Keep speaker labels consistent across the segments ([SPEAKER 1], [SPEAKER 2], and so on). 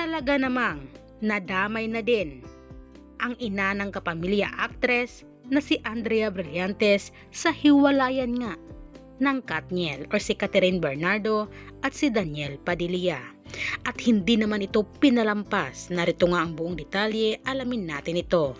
[SPEAKER 1] Talaga namang nadamay na din ang ina ng kapamilya actress na si Andrea Brillantes sa hiwalayan nga ng Katniel or si Catherine Bernardo at si Daniel Padilla. At hindi naman ito pinalampas. Narito nga ang buong detalye, alamin natin ito.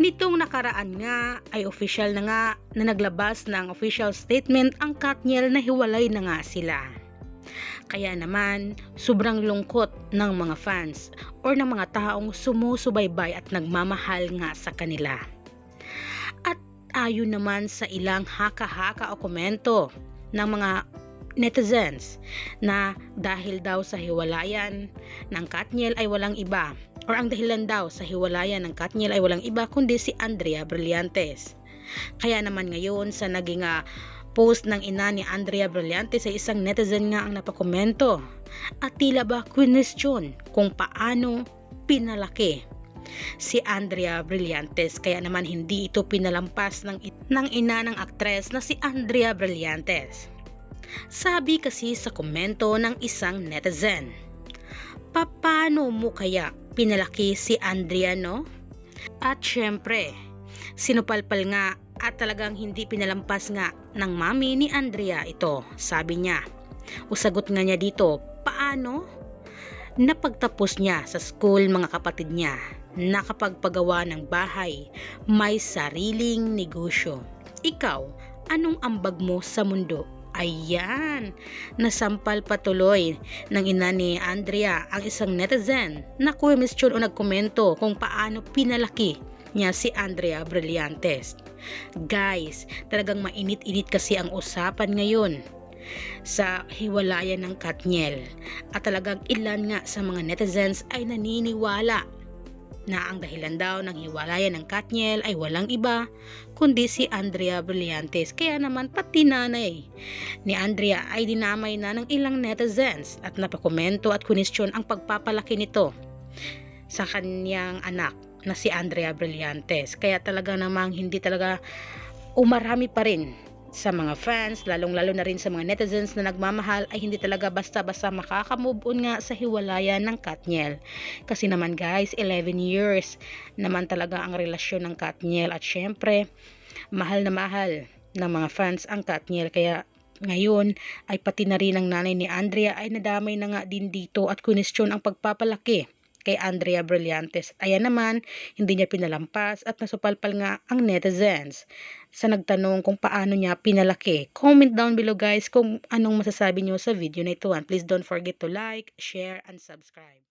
[SPEAKER 1] Nitong nakaraan nga ay official na nga na naglabas ng official statement ang Katniel na hiwalay na nga sila. Kaya naman sobrang lungkot ng mga fans or ng mga taong sumusubaybay at nagmamahal nga sa kanila. At ayon naman sa ilang haka-haka o komento ng mga netizens na dahil daw sa hiwalayan ng Katniel ay walang iba or ang dahilan daw sa hiwalayan ng Katniel ay walang iba kundi si Andrea Brillantes. Kaya naman ngayon sa naging post ng ina ni Andrea Brillantes sa isang netizen nga ang napakomento at tila ba question kung paano pinalaki si Andrea Brillantes, kaya naman hindi ito pinalampas ng ina ng aktres na si Andrea Brillantes. Sabi kasi sa komento ng isang netizen, paano mo kaya pinalaki si Andrea, no? At syempre, sinupalpal nga at talagang hindi pinalampas nga ng mami ni Andrea ito. Sabi niya, o sagot nga niya dito, paano? Napagtapos niya sa school mga kapatid niya, nakapagpagawa ng bahay, may sariling negosyo. Ikaw, anong ambag mo sa mundo? Ayan, nasampal patuloy ng ina ni Andrea ang isang netizen na question o nagkomento kung paano pinalaki niya si Andrea Brillantes. Guys, talagang mainit-init kasi ang usapan ngayon sa hiwalayan ng Katniel at talagang ilan nga sa mga netizens ay naniniwala na ang dahilan daw ng hiwalayan ng Katniel ay walang iba kundi si Andrea Brillantes. Kaya naman pati nanay ni Andrea ay dinamay na ng ilang netizens at napakomento at question ang pagpapalaki nito sa kanyang anak na si Andrea Brillantes. Kaya talaga namang hindi talaga umarami pa rin sa mga fans, lalong-lalo na rin sa mga netizens na nagmamahal ay hindi talaga basta-basta makakamove on nga sa hiwalayan ng Katniel. Kasi naman guys, 11 years naman talaga ang relasyon ng Katniel at syempre, mahal na mahal ng mga fans ang Katniel. Kaya ngayon ay pati na rin ang nanay ni Andrea ay nadamay na nga din dito at question ang pagpapalaki kay Andrea Brillantes. Ayan naman, hindi niya pinalampas at nasupalpal nga ang netizens sa nagtanong kung paano niya pinalaki. Comment down below guys kung anong masasabi niyo sa video na ito. And please don't forget to like, share, and subscribe.